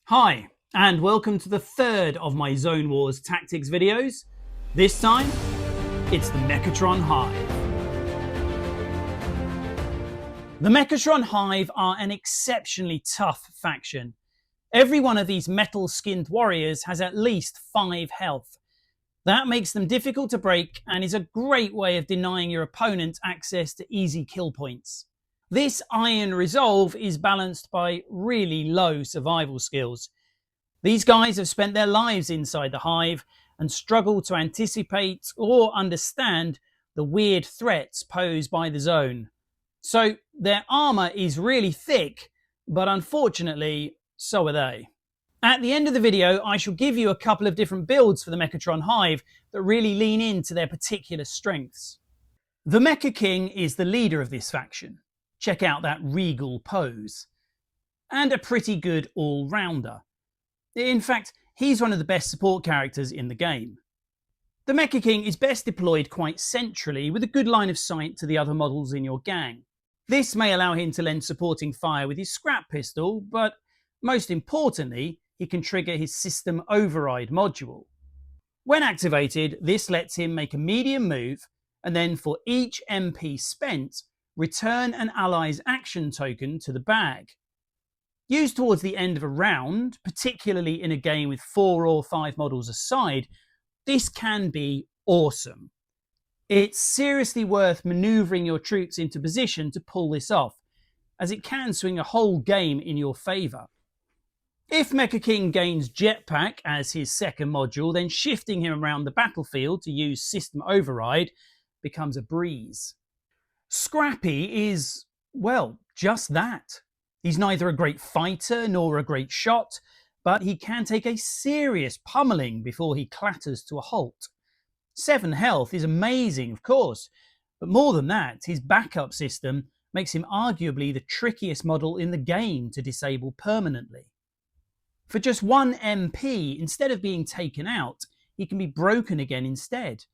Hi, and welcome to the third of my Zone Wars tactics videos. This time, it's the Mechatron Hive. The Mechatron Hive are an exceptionally tough faction. Every one of these metal-skinned warriors has at least 5 health. That makes them difficult to break and is a great way of denying your opponent access to easy kill points. This iron resolve is balanced by really low survival skills. These guys have spent their lives inside the hive and struggle to anticipate or understand the weird threats posed by the zone. So their armor is really thick, but unfortunately, so are they. At the end of the video, I shall give you a couple of different builds for the Mechatron Hive that really lean into their particular strengths. The Mecha King is the leader of this faction. Check out that regal pose. And a pretty good all-rounder. In fact, he's one of the best support characters in the game. The Mecha King is best deployed quite centrally with a good line of sight to the other models in your gang. This may allow him to lend supporting fire with his scrap pistol, but most importantly, he can trigger his system override module. When activated, this lets him make a medium move, and then for each MP spent, return an ally's action token to the bag. Used towards the end of a round, particularly in a game with 4 or 5 models aside, this can be awesome. It's seriously worth manoeuvring your troops into position to pull this off, as it can swing a whole game in your favour. If Mecha King gains Jetpack as his second module, then shifting him around the battlefield to use System Override becomes a breeze. Scrappy is, well, just that. He's neither a great fighter nor a great shot, but he can take a serious pummeling before he clatters to a halt. 7 health is amazing, of course, but more than that, his backup system makes him arguably the trickiest model in the game to disable permanently. For just 1 MP, instead of being taken out, he can be broken again instead.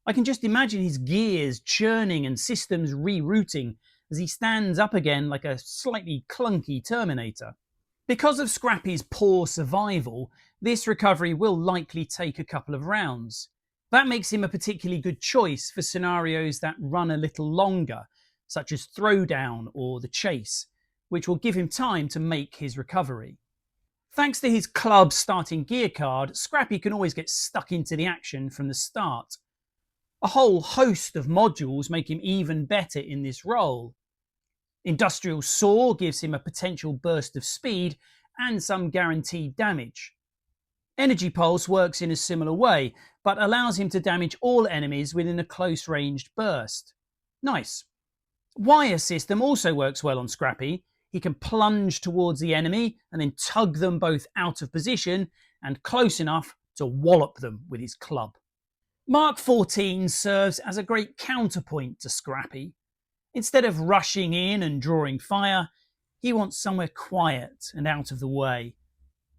I can just imagine his gears churning and systems rerouting as he stands up again like a slightly clunky Terminator. Because of Scrappy's poor survival, this recovery will likely take a couple of rounds. That makes him a particularly good choice for scenarios that run a little longer, such as Throwdown or the Chase, which will give him time to make his recovery. Thanks to his club starting gear card, Scrappy can always get stuck into the action from the start. A whole host of modules make him even better in this role. Industrial Saw gives him a potential burst of speed and some guaranteed damage. Energy Pulse works in a similar way, but allows him to damage all enemies within a close-ranged burst. Nice. Wire System also works well on Scrappy. He can plunge towards the enemy and then tug them both out of position and close enough to wallop them with his club. Mark 14 serves as a great counterpoint to Scrappy. Instead of rushing in and drawing fire, he wants somewhere quiet and out of the way.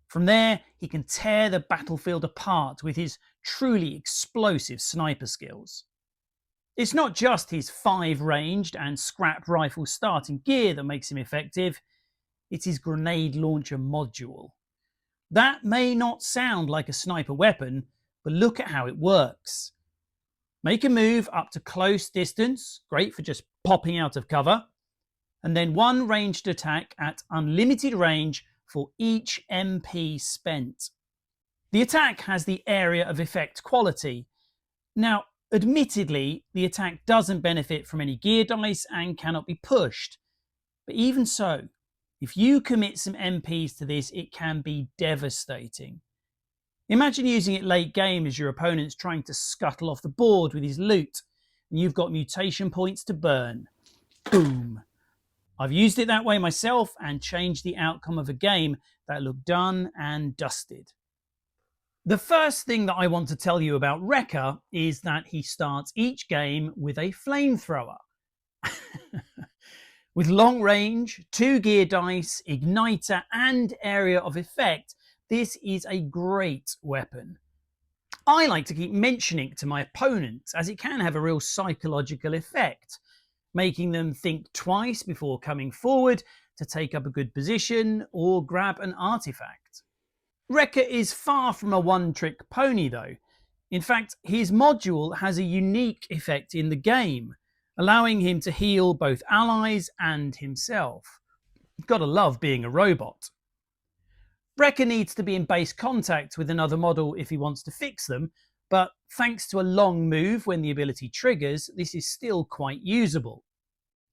From there, he can tear the battlefield apart with his truly explosive sniper skills. It's not just his 5-ranged and scrap rifle starting gear that makes him effective, it's his grenade launcher module. That may not sound like a sniper weapon, but look at how it works. Make a move up to close distance, great for just popping out of cover, and then 1 ranged attack at unlimited range for each MP spent. The attack has the area of effect quality. Now, admittedly, the attack doesn't benefit from any gear dice and cannot be pushed. But even so, if you commit some MPs to this, it can be devastating. Imagine using it late game as your opponent's trying to scuttle off the board with his loot, and you've got mutation points to burn. Boom. I've used it that way myself and changed the outcome of a game that looked done and dusted. The first thing that I want to tell you about Rekka is that he starts each game with a flamethrower. With long range, 2 gear dice, igniter and area of effect, this is a great weapon. I like to keep mentioning it to my opponents as it can have a real psychological effect, making them think twice before coming forward to take up a good position or grab an artifact. Wrecker is far from a one-trick pony though. In fact, his module has a unique effect in the game, allowing him to heal both allies and himself. Gotta love being a robot. Wrecker needs to be in base contact with another model if he wants to fix them, but thanks to a long move when the ability triggers, this is still quite usable.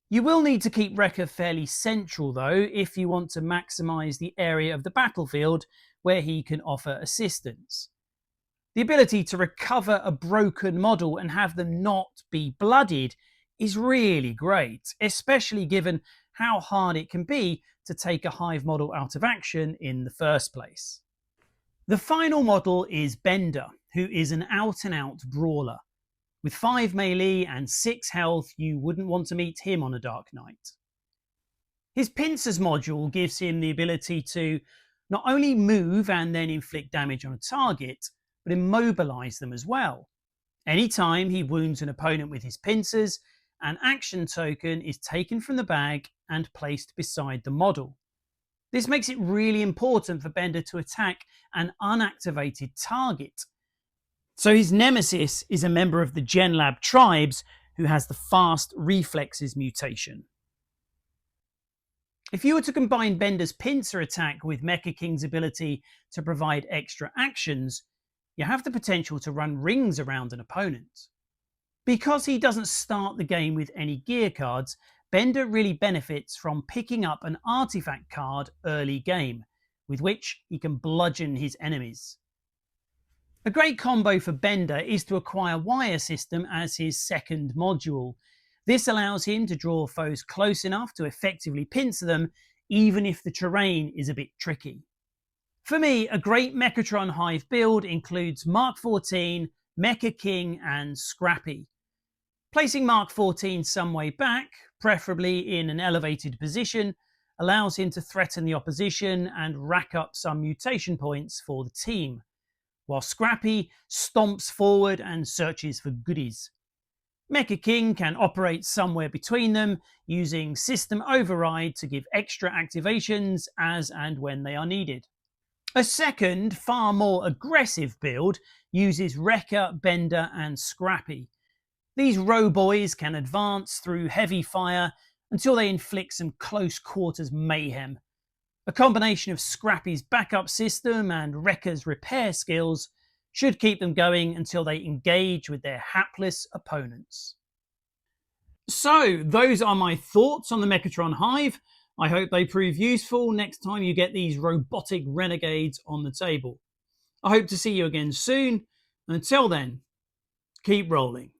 You will need to keep Wrecker fairly central though if you want to maximise the area of the battlefield where he can offer assistance. The ability to recover a broken model and have them not be bloodied is really great, especially given how hard it can be to take a Hive model out of action in the first place. The final model is Bender, who is an out-and-out brawler. With 5 melee and 6 health, you wouldn't want to meet him on a Dark Knight. His Pincers module gives him the ability to not only move and then inflict damage on a target, but immobilise them as well. Anytime he wounds an opponent with his pincers, an action token is taken from the bag and placed beside the model. This makes it really important for Bender to attack an unactivated target. So his nemesis is a member of the GenLab tribes who has the fast reflexes mutation. If you were to combine Bender's pincer attack with Mecha King's ability to provide extra actions, you have the potential to run rings around an opponent. Because he doesn't start the game with any gear cards, Bender really benefits from picking up an artifact card early game, with which he can bludgeon his enemies. A great combo for Bender is to acquire Wire System as his second module. This allows him to draw foes close enough to effectively pincer them, even if the terrain is a bit tricky. For me, a great Mechatron Hive build includes Mark 14, Mecha King and Scrappy. Placing Mark 14 some way back, preferably in an elevated position, allows him to threaten the opposition and rack up some mutation points for the team, while Scrappy stomps forward and searches for goodies. Mecha King can operate somewhere between them, using System Override to give extra activations as and when they are needed. A second, far more aggressive build uses Wrecker, Bender and Scrappy. These row-boys can advance through heavy fire until they inflict some close quarters mayhem. A combination of Scrappy's backup system and Wrecker's repair skills should keep them going until they engage with their hapless opponents. So, those are my thoughts on the Mechatron Hive. I hope they prove useful next time you get these robotic renegades on the table. I hope to see you again soon, and until then, keep rolling.